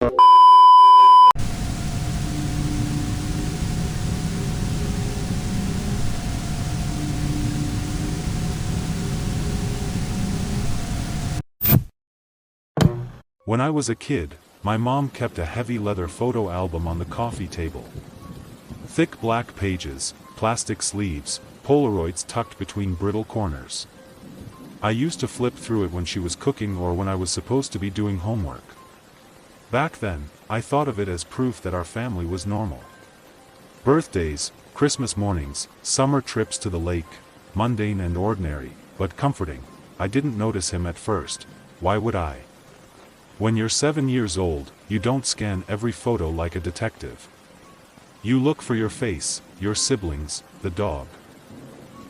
When I was a kid, my mom kept a heavy leather photo album on the coffee table. Thick black pages, plastic sleeves, Polaroids tucked between brittle corners. I used to flip through it when she was cooking or when I was supposed to be doing homework. Back then, I thought of it as proof that our family was normal. Birthdays, Christmas mornings, summer trips to the lake, mundane and ordinary, but comforting. I didn't notice him at first. Why would I? When you're 7 years old, you don't scan every photo like a detective. You look for your face, your siblings, the dog.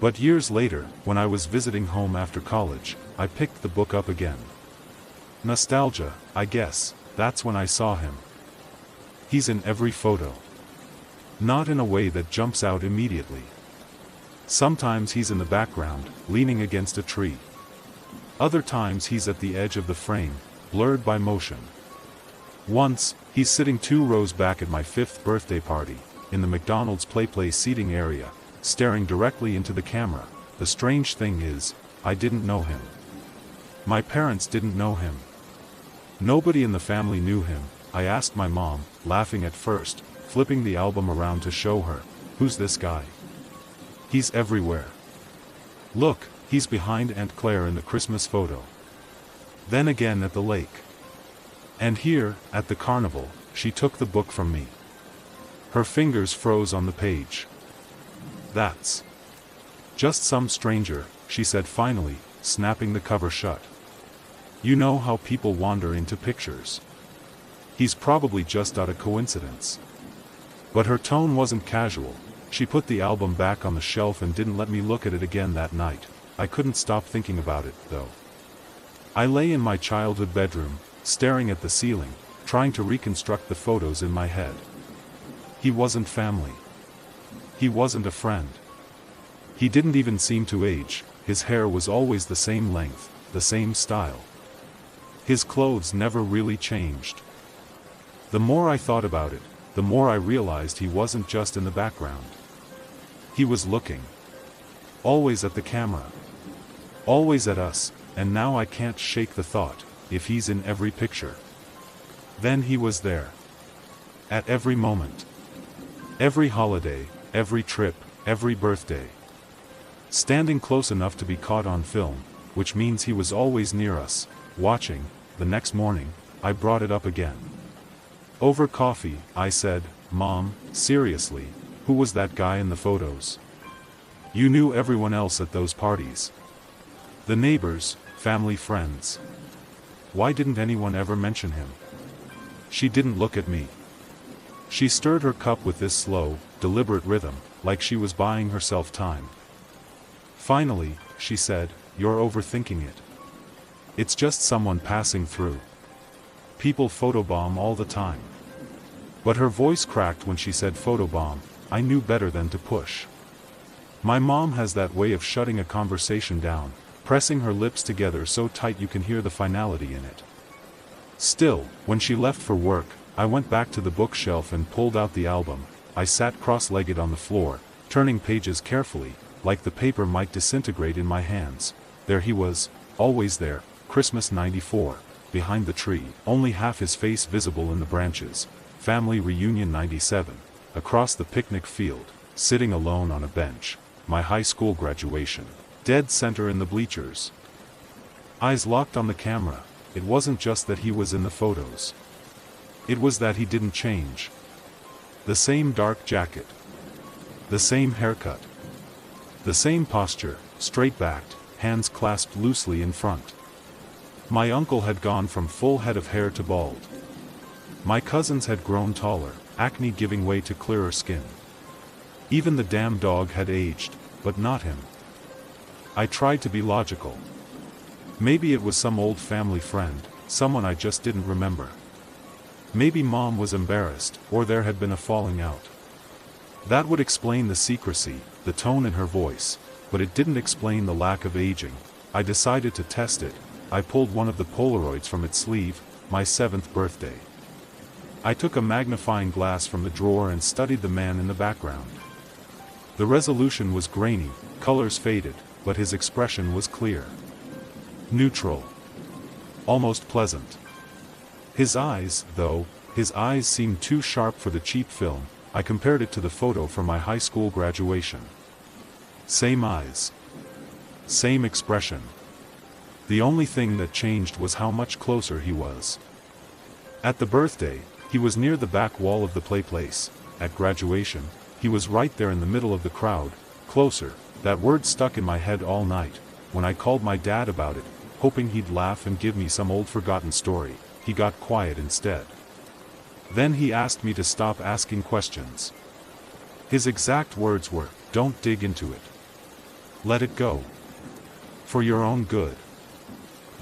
But years later, when I was visiting home after college, I picked the book up again. Nostalgia, I guess, that's when I saw him. He's in every photo. Not in a way that jumps out immediately. Sometimes he's in the background, leaning against a tree. Other times he's at the edge of the frame, blurred by motion. Once, he's sitting 2 rows back at my 5th birthday party, in the McDonald's play seating area, staring directly into the camera. The strange thing is, I didn't know him. My parents didn't know him. Nobody in the family knew him. I asked my mom, laughing at first, flipping the album around to show her, "Who's this guy? He's everywhere. Look, he's behind Aunt Claire in the Christmas photo. Then again at the lake. And here, at the carnival." She took the book from me. Her fingers froze on the page. "That's just some stranger," she said finally, snapping the cover shut. "You know how people wander into pictures. He's probably just out of coincidence." But her tone wasn't casual. She put the album back on the shelf and didn't let me look at it again that night. I couldn't stop thinking about it, though. I lay in my childhood bedroom, staring at the ceiling, trying to reconstruct the photos in my head. He wasn't family. He wasn't a friend. He didn't even seem to age. His hair was always the same length, the same style. His clothes never really changed. The more I thought about it, the more I realized he wasn't just in the background. He was looking. Always at the camera. Always at us. And now I can't shake the thought, if he's in every picture, then he was there. At every moment. Every holiday, every trip, every birthday. Standing close enough to be caught on film, which means he was always near us, watching. The next morning, I brought it up again. Over coffee, I said, "Mom, seriously, who was that guy in the photos? You knew everyone else at those parties. The neighbors, family, friends. Why didn't anyone ever mention him?" She didn't look at me. She stirred her cup with this slow, deliberate rhythm, like she was buying herself time. Finally, she said, "You're overthinking it. It's just someone passing through. People photobomb all the time." But her voice cracked when she said photobomb. I knew better than to push. My mom has that way of shutting a conversation down, pressing her lips together so tight you can hear the finality in it. Still, when she left for work, I went back to the bookshelf and pulled out the album. I sat cross-legged on the floor, turning pages carefully, like the paper might disintegrate in my hands. There he was, always there, Christmas '94, behind the tree, only half his face visible in the branches. Family reunion '97, across the picnic field, sitting alone on a bench. My high school graduation, dead center in the bleachers. Eyes locked on the camera. It wasn't just that he was in the photos. It was that he didn't change. The same dark jacket. The same haircut. The same posture, straight-backed, hands clasped loosely in front. My uncle had gone from full head of hair to bald. My cousins had grown taller, acne giving way to clearer skin. Even the damn dog had aged, but not him. I tried to be logical. Maybe it was some old family friend, someone I just didn't remember. Maybe Mom was embarrassed, or there had been a falling out. That would explain the secrecy, the tone in her voice, but it didn't explain the lack of aging. I decided to test it. I pulled one of the Polaroids from its sleeve. My 7th birthday. I took a magnifying glass from the drawer and studied the man in the background. The resolution was grainy, colors faded, but his expression was clear. Neutral. Almost pleasant. His eyes, though, his eyes seemed too sharp for the cheap film. I compared it to the photo from my high school graduation. Same eyes. Same expression. The only thing that changed was how much closer he was. At the birthday, he was near the back wall of the place. At graduation, he was right there in the middle of the crowd. Closer. That word stuck in my head all night. When I called my dad about it, hoping he'd laugh and give me some old forgotten story, he got quiet instead. Then he asked me to stop asking questions. His exact words were, "Don't dig into it. Let it go. For your own good."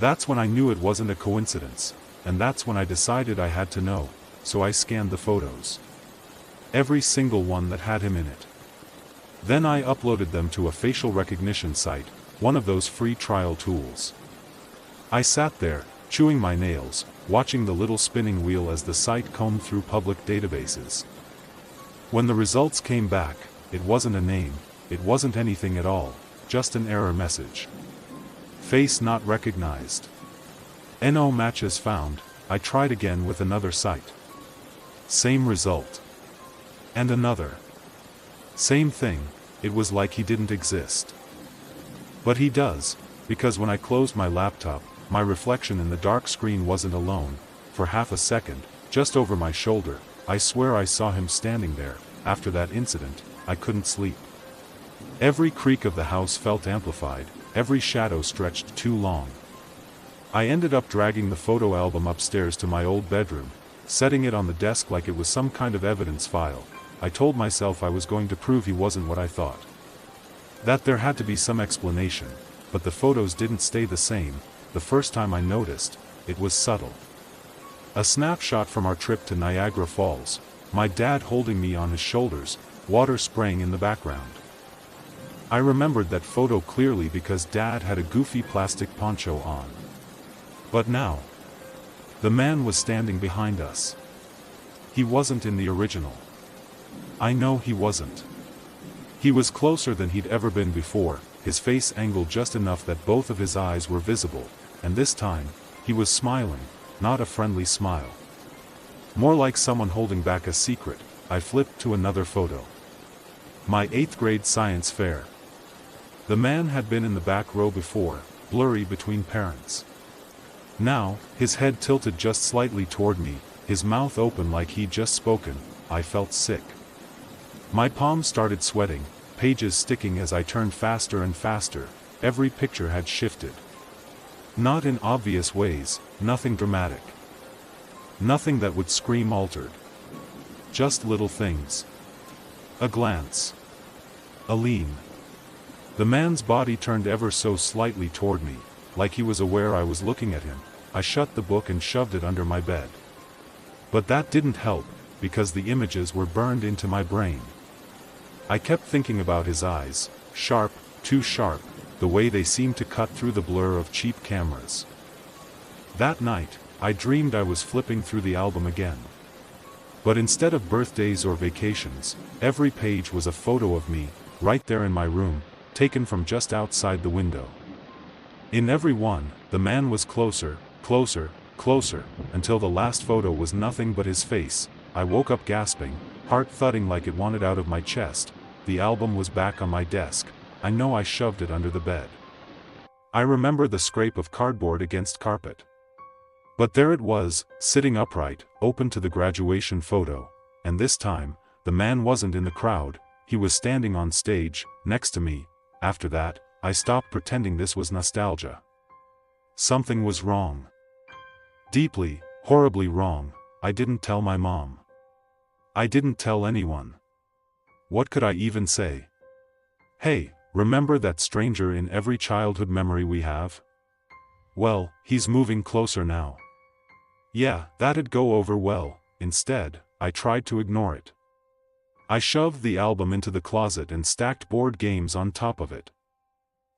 That's when I knew it wasn't a coincidence, and that's when I decided I had to know, so I scanned the photos. Every single one that had him in it. Then I uploaded them to a facial recognition site, one of those free trial tools. I sat there, chewing my nails, watching the little spinning wheel as the site combed through public databases. When the results came back, it wasn't a name, it wasn't anything at all, just an error message. Face not recognized. No matches found. I tried again with another site. Same result. And another. Same thing, it was like he didn't exist. But he does, because when I closed my laptop, my reflection in the dark screen wasn't alone. For half a second, just over my shoulder, I swear I saw him standing there. After that incident, I couldn't sleep. Every creak of the house felt amplified, every shadow stretched too long. I ended up dragging the photo album upstairs to my old bedroom, setting it on the desk like it was some kind of evidence file. I told myself I was going to prove he wasn't what I thought. That there had to be some explanation, but the photos didn't stay the same. The first time I noticed, it was subtle. A snapshot from our trip to Niagara Falls, my dad holding me on his shoulders, water spraying in the background. I remembered that photo clearly because Dad had a goofy plastic poncho on. But now, the man was standing behind us. He wasn't in the original. I know he wasn't. He was closer than he'd ever been before, his face angled just enough that both of his eyes were visible, and this time, he was smiling, not a friendly smile. More like someone holding back a secret. I flipped to another photo. My 8th grade science fair. The man had been in the back row before, blurry between parents. Now, his head tilted just slightly toward me, his mouth open like he'd just spoken. I felt sick. My palms started sweating, pages sticking as I turned faster and faster. Every picture had shifted. Not in obvious ways, nothing dramatic. Nothing that would scream altered. Just little things. A glance. A lean. The man's body turned ever so slightly toward me, like he was aware I was looking at him. I shut the book and shoved it under my bed. But that didn't help, because the images were burned into my brain. I kept thinking about his eyes, sharp, too sharp, the way they seemed to cut through the blur of cheap cameras. That night, I dreamed I was flipping through the album again. But instead of birthdays or vacations, every page was a photo of me, right there in my room, taken from just outside the window. In every one, the man was closer, closer, closer, until the last photo was nothing but his face. I woke up gasping, heart thudding like it wanted out of my chest. The album was back on my desk. I know I shoved it under the bed. I remember the scrape of cardboard against carpet. But there it was, sitting upright, open to the graduation photo, and this time, the man wasn't in the crowd, he was standing on stage, next to me. After that, I stopped pretending this was nostalgia. Something was wrong. Deeply, horribly wrong. I didn't tell my mom. I didn't tell anyone. What could I even say? Hey, remember that stranger in every childhood memory we have? Well, he's moving closer now. Yeah, that'd go over well. Instead, I tried to ignore it. I shoved the album into the closet and stacked board games on top of it.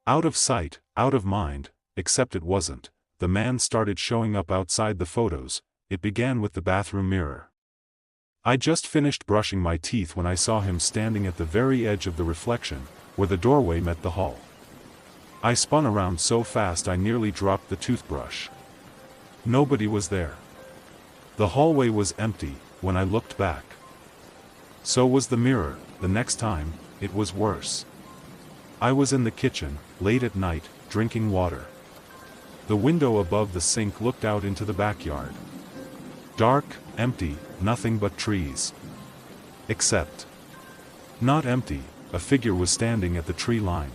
Out of sight, out of mind, except it wasn't. The man started showing up outside the photos. It began with the bathroom mirror. I just finished brushing my teeth when I saw him standing at the very edge of the reflection, where the doorway met the hall. I spun around so fast I nearly dropped the toothbrush. Nobody was there. The hallway was empty when I looked back. So was the mirror. The next time, it was worse. I was in the kitchen, late at night, drinking water. The window above the sink looked out into the backyard. Dark, empty, nothing but trees. Except. Not empty, a figure was standing at the tree line.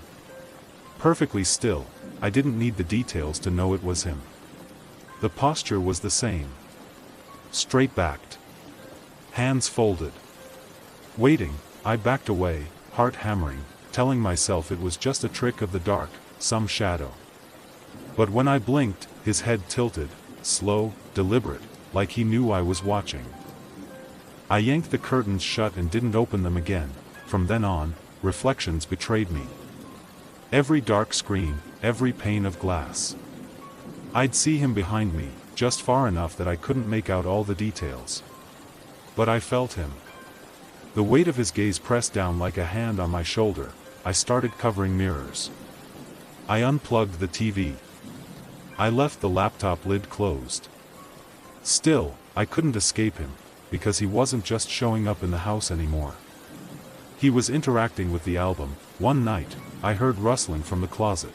Perfectly still, I didn't need the details to know it was him. The posture was the same. Straight-backed. Hands folded. Waiting, I backed away, heart hammering, telling myself it was just a trick of the dark, some shadow. But when I blinked, his head tilted, slow, deliberate, like he knew I was watching. I yanked the curtains shut and didn't open them again. From then on, reflections betrayed me. Every dark screen, every pane of glass. I'd see him behind me, just far enough that I couldn't make out all the details. But I felt him. The weight of his gaze pressed down like a hand on my shoulder. I started covering mirrors. I unplugged the TV. I left the laptop lid closed. Still, I couldn't escape him, because he wasn't just showing up in the house anymore. He was interacting with the album. One night, I heard rustling from the closet.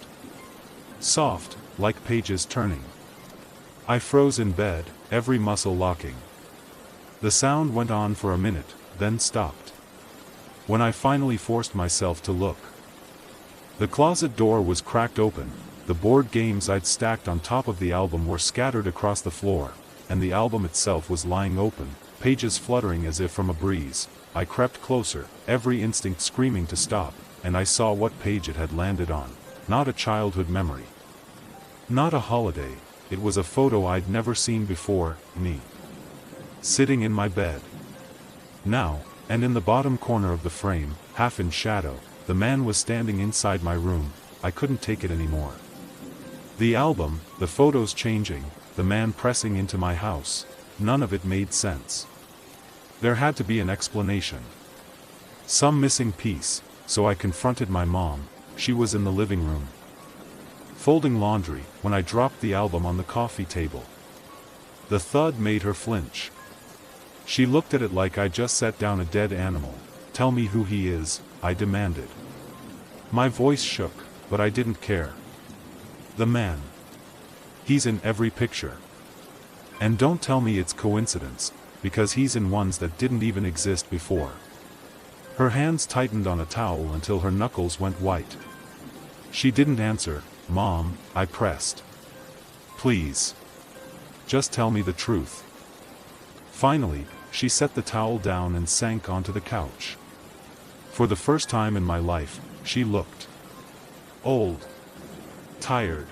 Soft, like pages turning. I froze in bed, every muscle locking. The sound went on for a minute, then stopped. When I finally forced myself to look, the closet door was cracked open. The board games I'd stacked on top of the album were scattered across the floor, and the album itself was lying open, pages fluttering as if from a breeze. I crept closer, every instinct screaming to stop, and I saw what page it had landed on. Not a childhood memory. Not a holiday, it was a photo I'd never seen before, me. Sitting in my bed. Now, and in the bottom corner of the frame, half in shadow, the man was standing inside my room. I couldn't take it anymore. The album, the photos changing, the man pressing into my house, none of it made sense. There had to be an explanation. Some missing piece, so I confronted my mom. She was in the living room, folding laundry, when I dropped the album on the coffee table. The thud made her flinch. She looked at it like I just set down a dead animal. "Tell me who he is," I demanded. My voice shook, but I didn't care. "The man. He's in every picture. And don't tell me it's coincidence, because he's in ones that didn't even exist before." Her hands tightened on a towel until her knuckles went white. She didn't answer. "Mom," I pressed. "Please. Just tell me the truth." Finally, she set the towel down and sank onto the couch. For the first time in my life, she looked old. Tired.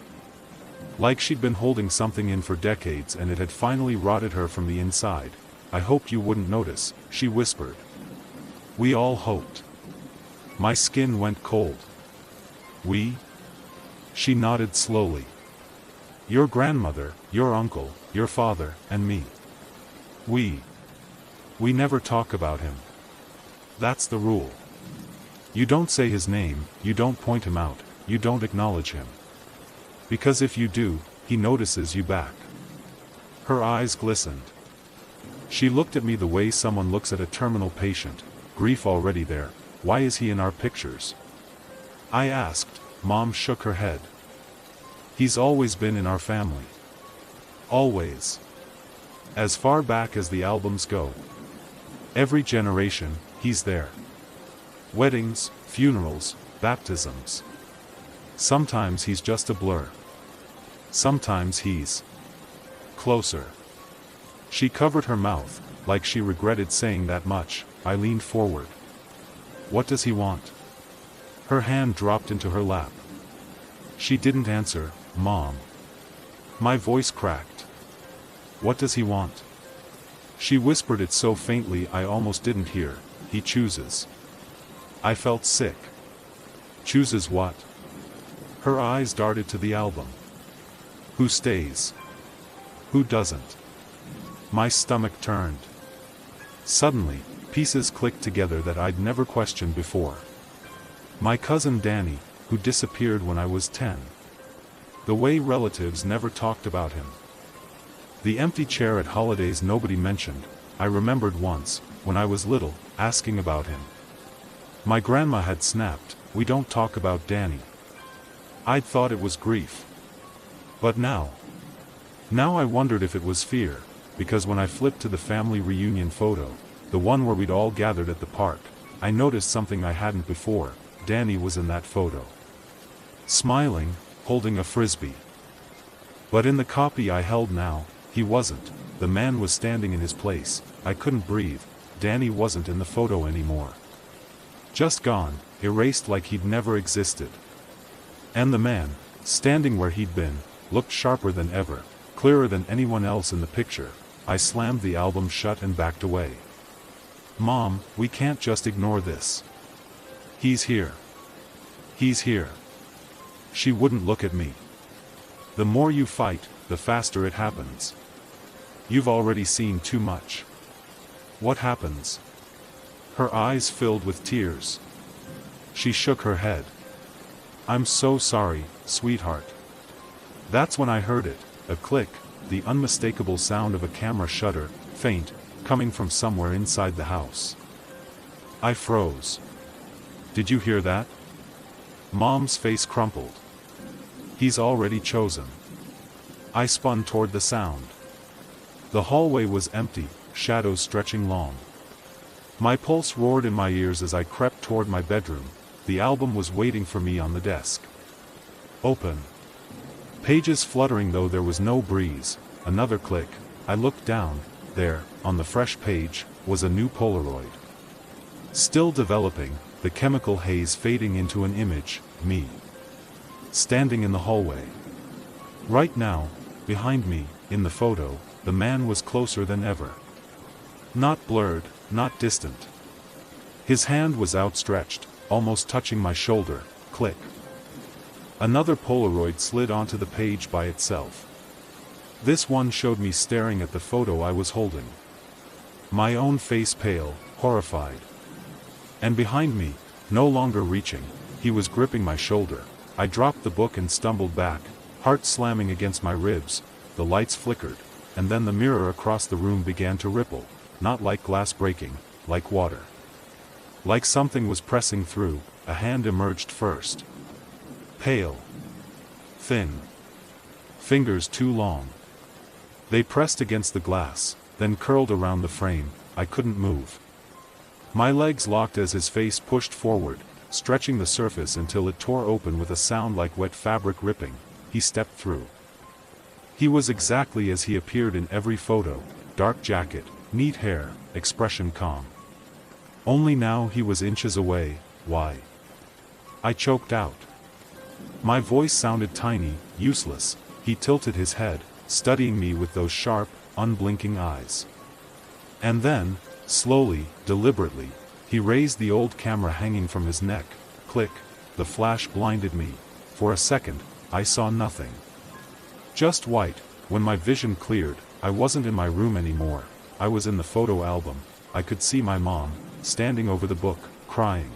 Like she'd been holding something in for decades and it had finally rotted her from the inside. "I hoped you wouldn't notice," she whispered. "We all hoped." My skin went cold. "We?" She nodded slowly. "Your grandmother, your uncle, your father, and me. We never talk about him. That's the rule. You don't say his name, you don't point him out, you don't acknowledge him. Because if you do, he notices you back." Her eyes glistened. She looked at me the way someone looks at a terminal patient. "Grief already there, why is he in our pictures?" I asked. Mom shook her head. "He's always been in our family. Always. As far back as the albums go. Every generation, he's there. Weddings, funerals, baptisms. Sometimes he's just a blur. Sometimes he's closer." She covered her mouth, like she regretted saying that much. I leaned forward. "What does he want?" Her hand dropped into her lap. She didn't answer. "Mom." My voice cracked. "What does he want?" She whispered it so faintly I almost didn't hear. "He chooses." I felt sick. "Chooses what?" Her eyes darted to the album. "Who stays? Who doesn't?" My stomach turned. Suddenly, pieces clicked together that I'd never questioned before. My cousin Danny, who disappeared when I was 10. The way relatives never talked about him. The empty chair at holidays nobody mentioned. I remembered once, when I was little, asking about him. My grandma had snapped, "We don't talk about Danny." I'd thought it was grief. But now I wondered if it was fear, because when I flipped to the family reunion photo, the one where we'd all gathered at the park, I noticed something I hadn't before. Danny was in that photo. Smiling, holding a frisbee. But in the copy I held now, he wasn't. The man was standing in his place. I couldn't breathe. Danny wasn't in the photo anymore. Just gone, erased like he'd never existed. And the man, standing where he'd been, looked sharper than ever, clearer than anyone else in the picture. I slammed the album shut and backed away. "Mom, we can't just ignore this. He's here. He's here." She wouldn't look at me. "The more you fight, the faster it happens. You've already seen too much." "What happens?" Her eyes filled with tears. She shook her head. "I'm so sorry, sweetheart." That's when I heard it, a click, the unmistakable sound of a camera shutter, faint, coming from somewhere inside the house. I froze. "Did you hear that?" Mom's face crumpled. "He's already chosen." I spun toward the sound. The hallway was empty, shadows stretching long. My pulse roared in my ears as I crept toward my bedroom. The album was waiting for me on the desk. Open. Pages fluttering though there was no breeze. Another click. I looked down. There, on the fresh page, was a new Polaroid. Still developing, the chemical haze fading into an image, me. Standing in the hallway. Right now, behind me, in the photo, the man was closer than ever. Not blurred, not distant. His hand was outstretched, almost touching my shoulder. Click. Another Polaroid slid onto the page by itself. This one showed me staring at the photo I was holding. My own face pale, horrified. And behind me, no longer reaching, he was gripping my shoulder. I dropped the book and stumbled back, heart slamming against my ribs. The lights flickered, and then the mirror across the room began to ripple, not like glass breaking, like water. Like something was pressing through. A hand emerged first. Pale. Thin. Fingers too long. They pressed against the glass, then curled around the frame. I couldn't move. My legs locked as his face pushed forward, stretching the surface until it tore open with a sound like wet fabric ripping. He stepped through. He was exactly as he appeared in every photo, dark jacket, neat hair, expression calm. Only now he was inches away. Why? I choked out. My voice sounded tiny, useless. He tilted his head, studying me with those sharp, unblinking eyes. And then, slowly, deliberately, he raised the old camera hanging from his neck. Click. The flash blinded me. For a second, I saw nothing. Just white. When my vision cleared, I wasn't in my room anymore. I was in the photo album. I could see my mom, standing over the book, crying.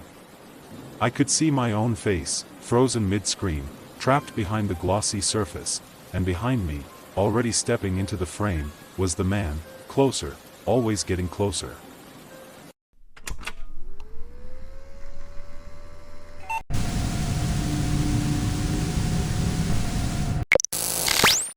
I could see my own face, frozen mid-screen, trapped behind the glossy surface, and behind me, already stepping into the frame, was the man, closer, always getting closer.